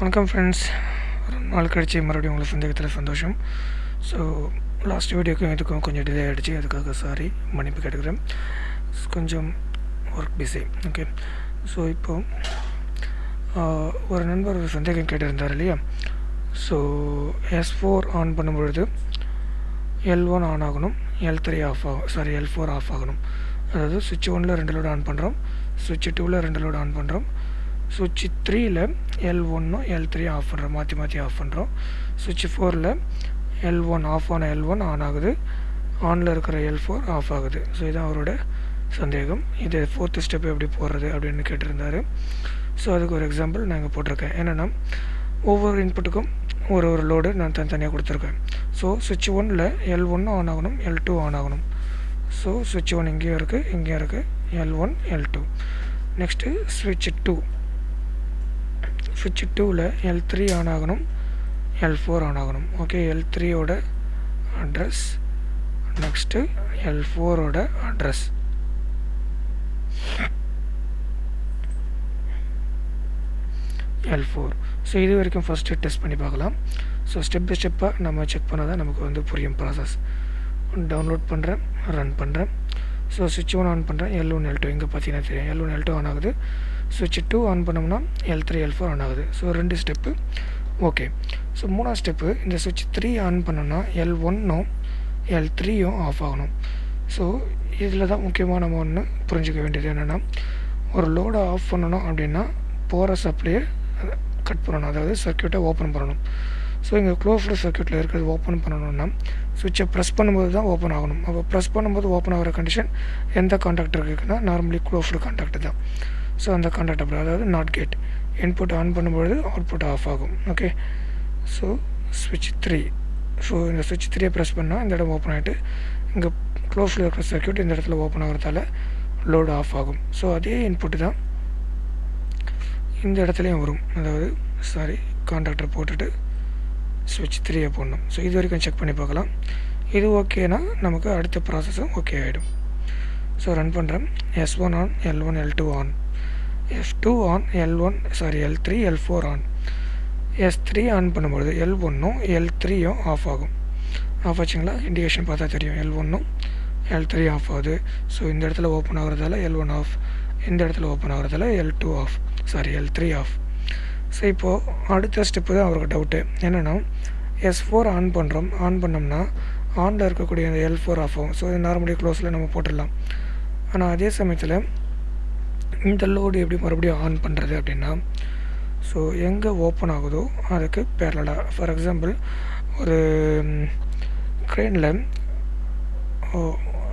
வணக்கம் ஃப்ரெண்ட்ஸ். நாள் கழிச்சு மறுபடியும் உங்களை சந்தேகத்தில் சந்தோஷம். ஸோ லாஸ்ட் வீடியோக்கும் இதுக்கும் கொஞ்சம் டிலே ஆகிடுச்சு, அதுக்காக சாரி, மன்னிப்பு கேட்டுக்கிறேன். கொஞ்சம் ஒர்க் பிஸி. ஓகே, ஸோ இப்போது ஒரு நண்பர் ஒரு சந்தேகம் கேட்டிருந்தார் இல்லையா. ஸோ S4 ஆன் பண்ணும்பொழுது L1 ஆன் ஆகணும், L3 ஆஃப் ஆகும், L4 ஆஃப் ஆகணும். அதாவது சுவிட்ச் 1ல் 2 லோடு ஆன் பண்ணுறோம், சுவிட்ச் 2ல் 2 லோடு ஆன் பண்ணுறோம், சுவிட்ச் 3ல் L1 L3 ஆஃப் பண்ணுறோம், மாற்றி ஆஃப் பண்ணுறோம். சுவிட்ச் 4ல் L1 ஆஃப் ஆன L1 ஆன் ஆகுது, ஆனில் இருக்கிற L4 ஆஃப் ஆகுது. ஸோ இதுதான் அவரோட சந்தேகம். இது 4th ஸ்டெப் எப்படி போடுறது அப்படின்னு கேட்டிருந்தார். ஸோ அதுக்கு ஒரு எக்ஸாம்பிள் நாங்கள் போட்டிருக்கேன். என்னென்னா, ஒவ்வொரு இன்புட்டுக்கும் ஒரு லோடு நான் தனித்தனியாக கொடுத்துருக்கேன். ஸோ சுவிட்ச் 1ல் L1 ஆன் ஆகணும், L2 ஆன் ஆகணும். ஸோ சுவிட்ச் 1 இங்கேயும் இருக்குது, L1 L2. நெக்ஸ்ட்டு சுவிட்ச் 2ல் L3 ஆன் ஆகணும், L4 ஆன் ஆகணும். ஓகே, L3யோட அட்ரஸ், நெக்ஸ்ட்டு L4ஓட அட்ரஸ். L4. ஸோ இது வரைக்கும் ஃபஸ்ட்டு டெஸ்ட் பண்ணி பார்க்கலாம். ஸோ ஸ்டெப் பை ஸ்டெப்பாக நம்ம செக் பண்ணால் தான் நமக்கு புரியும் ப்ராசஸ். டவுன்லோட் பண்ணுறேன், ரன் பண்ணுறேன். ஸோ சுவிட்ச் 1 ஆன் பண்ணுறேன், L1 L2 இங்கே பார்த்தீங்கன்னா தெரியும், L1 L2 ஆன் ஆகுது. சுவிட்ச் 2 ஆன் பண்ணோம்னா L3 L4 ஆன் ஆகுது. So 2 step okay. ஸோ 3ஆவது ஸ்டெப்பு, இந்த சுவிட்ச் 3 ஆன் பண்ணோன்னா L1ம் L3யும் ஆஃப் ஆகணும். ஸோ இதில் தான் முக்கியமாக நம்ம ஒன்று புரிஞ்சிக்க வேண்டியது என்னென்னா, ஒரு லோடை ஆஃப் பண்ணணும் அப்படின்னா போகிற சப்ளையை கட் பண்ணணும், அதாவது சர்க்யூட்டை ஓப்பன் பண்ணணும். ஸோ இங்கே க்ளோஸ்டு சர்க்யூட்டில் இருக்கிறது ஓப்பன் பண்ணணும்னா சுவிட்சை ப்ரெஸ் பண்ணும்போது தான் ஓப்பன் ஆகணும். அப்போ ப்ரெஸ் பண்ணும்போது ஓப்பன் ஆகிற கண்டிஷன் எந்த கான்டாக்ட் இருக்குன்னா நார்மலி க்ளோஸ்டு கான்டாக்ட் தான். ஸோ அந்த கான்டாக்ட் அப்படி, அதாவது நாட் கேட். இன்புட் ஆன் பண்ணும்பொழுது அவுட்புட் ஆஃப் ஆகும். ஓகே, ஸோ சுவிட்ச் 3. ஸோ இந்த சுவிட்ச் 3 ப்ரெஸ் பண்ணால் இந்த இடம் ஓப்பன் ஆகிட்டு இங்கே க்ளோஸில் இருக்கிற சர்க்யூட் இந்த இடத்துல ஓப்பன் ஆகிறதால லோடு ஆஃப் ஆகும். ஸோ அதே இன்புட்டு தான் இந்த இடத்துலையும் வரும், அதாவது கான்டாக்டரை போட்டுட்டு சுவிட்ச் 3 போடணும். ஸோ இது வரைக்கும் செக் பண்ணி பார்க்கலாம். இது ஓகேனா நமக்கு அடுத்த ப்ராசஸும் ஓகே ஆகிடும். ஸோ ரன் பண்ணுறேன். S1 on, L1 L2 on, S2 on, L3 L4 on. S3 on பண்ணும்பொழுது L1ம் L3யும் ஆஃப் ஆகும். ஆஃப் ஆச்சுங்களா, இண்டிகேஷன் பார்த்தா தெரியும், L1ம் L3 ஆஃப் ஆகுது. ஸோ இந்த இடத்துல ஓப்பன் ஆகிறதால L1 ஆஃப், இந்த இடத்துல ஓப்பன் ஆகிறதால L2 off, L3 off. So இப்போது அடுத்த ஸ்டெப்பு தான் அவருக்கு டவுட்டு. என்னென்னா, S4 ஆன் பண்ணுறோம், ஆன் பண்ணோம்னா ஆனில் இருக்கக்கூடிய அந்த L4 ஆஃப் ஆகும். ஸோ இது நார்மலி க்ளோஸில் நம்ம போட்டுடலாம். ஆனால் அதே சமயத்தில் இந்த லோடு எப்படி மறுபடியும் ஆன் பண்ணுறது அப்படின்னா, ஸோ எங்கே ஓப்பன் ஆகுதோ அதுக்கு பேரலாக, ஃபார் எக்ஸாம்பிள் ஒரு க்ரெயினில்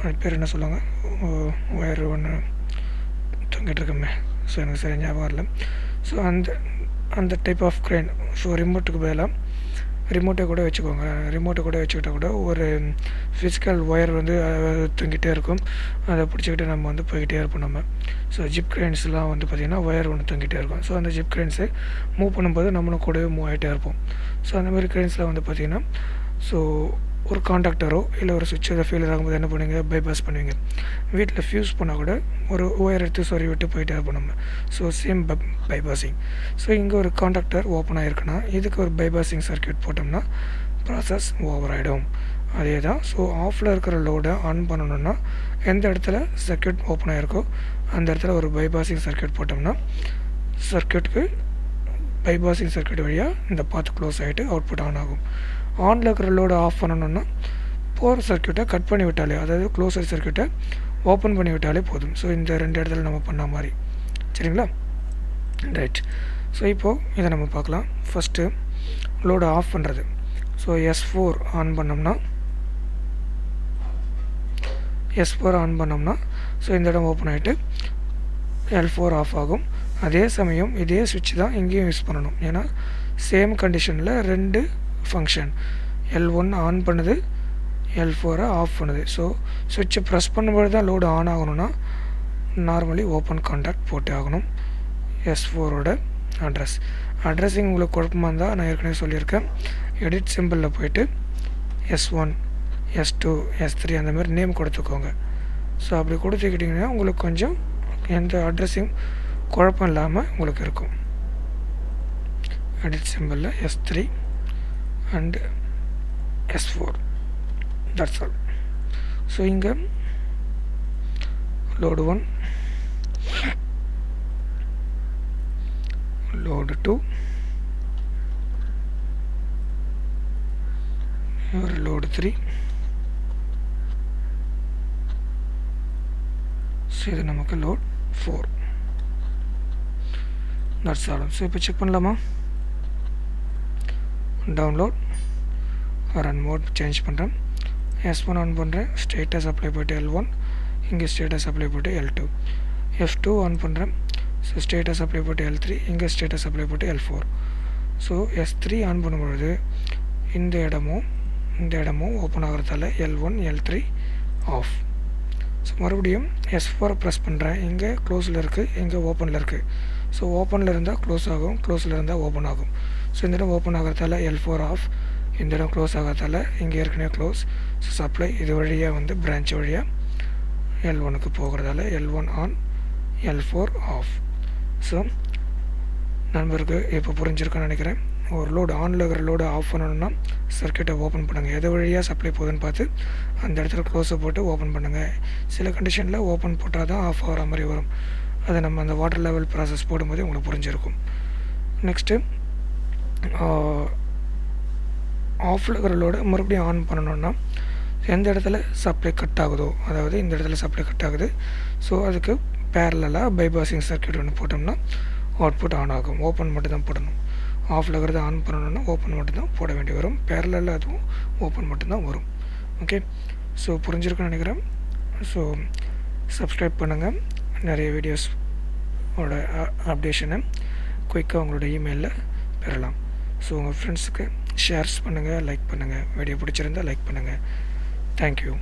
அது பேர் என்ன சொல்லுவாங்க, ஒயர் ஒன்று தொங்கிட்டு இருக்கமே, ஸோ எனக்கு சரி ஞாபகம் இல்லை. ஸோ அந்த டைப் ஆஃப் க்ரெயின். ஸோ ரிமோட்டுக்கு பதிலாக ரிமோட்டை கூட வச்சுக்கோங்க. ரிமோட்டை கூட வச்சுக்கிட்டால் கூட ஒரு ஃபிசிக்கல் ஒயர் தொங்கிட்டே இருக்கும், அதை பிடிச்சிக்கிட்டு நம்ம போய்கிட்டே இருப்போம் நம்ம. ஸோ ஜிப் க்ரெயின்ஸ்லாம் பார்த்திங்கன்னா ஒயர் ஒன்று தொங்கிட்டே இருக்கும். ஸோ அந்த ஜிப் க்ரெயின்ஸை மூவ் பண்ணும்போது நம்மளும் கூடவே மூவ் ஆகிட்டே இருப்போம். ஸோ அந்த மாதிரி க்ரெயின்ஸில் பார்த்திங்கன்னா, ஸோ ஒரு கான்டாக்டரோ இல்லை ஒரு சுவிட்ச் அதை ஃபெயிலியர் ஆகும்போது என்ன பண்ணுவீங்க, பைபாஸ் பண்ணுவீங்க. வீட்டில் ஃபியூஸ் பண்ணால் கூட ஒரு ஒயர் எடுத்து சொறி விட்டு போயிட்டே இருப்போம் நம்ம. So same பைபாஸிங். ஸோ இங்கே ஒரு கான்டாக்டர் ஓப்பன் ஆகிருக்குன்னா இதுக்கு ஒரு பைபாஸிங் சர்க்யூட் போட்டோம்னா ப்ராசஸ் ஓவர் ஆகிடும். அதே தான். ஸோ ஆஃபில் இருக்கிற லோடை ஆன் பண்ணணுன்னா எந்த இடத்துல சர்க்யூட் ஓப்பன் ஆகிருக்கோ அந்த இடத்துல ஒரு பைபாஸிங் சர்க்யூட் போட்டோம்னா சர்க்யூட்டுக்கு பைபாஸிங் சர்க்யூட் வழியாக இந்த பாத் க்ளோஸ் ஆகிட்டு அவுட்புட் ஆன் ஆகும். ஆனில் இருக்கிற லோடை ஆஃப் பண்ணணுன்னா போகிற சர்க்யூட்டை கட் பண்ணி விட்டாலே, அதாவது க்ளோஸர் சர்க்யூட்டை ஓப்பன் பண்ணி விட்டாலே போதும். ஸோ இந்த 2 இடத்துல நம்ம பண்ண மாதிரி, சரிங்களா? ரைட். ஸோ இப்போது இதை நம்ம பார்க்கலாம். ஃபஸ்ட்டு லோடை ஆஃப் பண்ணுறது. ஸோ S4 ஆன் பண்ணோம்னா ஸோ இந்த இடம் ஓப்பன் ஆகிட்டு L4 ஆஃப் ஆகும். அதே சமயம் இதே சுவிட்ச் தான் இங்கேயும் யூஸ் பண்ணணும். ஏன்னா சேம் கண்டிஷனில் 2 ஃபங்க்ஷன், L1 ஆன் பண்ணுது, L4 ஆஃப் பண்ணுது. ஸோ சுவிட்சை ப்ரெஸ் பண்ணும்போது தான் லோடு ஆன் ஆகணும்னா நார்மலி ஓப்பன் கான்டாக்ட் போட்டு ஆகணும். S4ஓட அட்ரஸிங் உங்களுக்கு குழப்பமாக இருந்தால் நான் ஏற்கனவே சொல்லியிருக்கேன், எடிட் சிம்பிளில் போய்ட்டு S1 S2 S3 அந்த மாதிரி நேம் கொடுத்துக்கோங்க. ஸோ அப்படி கொடுத்துக்கிட்டிங்கன்னா உங்களுக்கு கொஞ்சம் எந்த அட்ரஸிங் குழப்பம் இல்லாமல் உங்களுக்கு இருக்கும். edit symbol S3 and S4. That's all. So inga load 1, load 2, here load 3. So இது நமக்கு load 4. That's all. So இப்போ செக் பண்ணலாமா? download run mode change பண்ணுறேன். S1 ஆன் பண்ணுறேன். ஸ்டேட்டஸ் அப்ளை போய்ட்டு L1, இங்கே ஸ்டேட்டஸ் அப்ளை போய்ட்டு L2. F2 ஆன் பண்ணுறேன். ஸோ ஸ்டேட்டஸ் அப்ளை போய்ட்டு L3, இங்கே ஸ்டேட்டஸ் அப்ளை போய்ட்டு L4. ஸோ S3 ஆன் பண்ணும்பொழுது இந்த இடமும் open ஆகிறதால L1 L3 off. So மறுபடியும் S4 ப்ரெஸ் பண்ணுறேன். இங்கே க்ளோஸில் இருக்குது, இங்கே ஓப்பனில் இருக்குது. ஸோ ஓப்பனில் இருந்தால் க்ளோஸ் ஆகும், க்ளோஸில் இருந்தால் ஓப்பன் ஆகும். ஸோ இந்த இடம் ஓப்பன் ஆகிறதால L4 ஆஃப், இந்த இடம் க்ளோஸ் ஆகிறதால இங்கே ஏற்கனவே க்ளோஸ். ஸோ சப்ளை இது வழியாக வந்து பிரான்ச் வழியாக L1க்கு போகிறதால L1 on, L4 of. So நண்பருக்கு இப்போ புரிஞ்சிருக்குன்னு நினைக்கிறேன். ஒரு லோடு ஆனில் இருக்கிற லோடு ஆஃப் பண்ணணுன்னா சர்க்கியூட்டை ஓப்பன் பண்ணுங்கள். எது வழியாக சப்ளை போகுதுன்னு பார்த்து அந்த இடத்துல க்ளோஸை போட்டு ஓப்பன் பண்ணுங்கள். சில கண்டிஷனில் ஓப்பன் போட்டால் தான் ஆஃப் ஆகிற மாதிரி வரும். அதை நம்ம அந்த வாட்டர் லெவல் ப்ராசஸ் போடும்போது உங்களுக்கு புரிஞ்சிருக்கும். நெக்ஸ்ட்டு ஆஃபில் இருக்கிற லோடு மறுபடியும் ஆன் பண்ணணுன்னா எந்த இடத்துல சப்ளை கட் ஆகுதோ, அதாவது இந்த இடத்துல சப்ளை கட் ஆகுது, ஸோ அதுக்கு பேரலாக பைபாஸிங் சர்க்கியூட் ஒன்று போட்டோம்னா அவுட்புட் ஆன் ஆகும். ஓப்பன் மட்டும் தான் போடணும். ஆஃபில் இருக்கிறத ஆன் பண்ணணுன்னா ஓப்பன் மட்டும் தான் போட வேண்டி வரும். பேரலாக அதுவும் ஓப்பன் மட்டும்தான் வரும். ஓகே, ஸோ புரிஞ்சிருக்குன்னு நினைக்கிறேன். ஸோ சப்ஸ்கிரைப் பண்ணுங்கள். நிறைய வீடியோஸோட அப்டேஷனை குயிக்காக உங்களோட இமெயிலில் பெறலாம். ஸோ உங்கள் ஃப்ரெண்ட்ஸுக்கு ஷேர்ஸ் பண்ணுங்கள், லைக் பண்ணுங்கள். வீடியோ பிடிச்சிருந்தால் லைக் பண்ணுங்கள். தேங்க்யூ.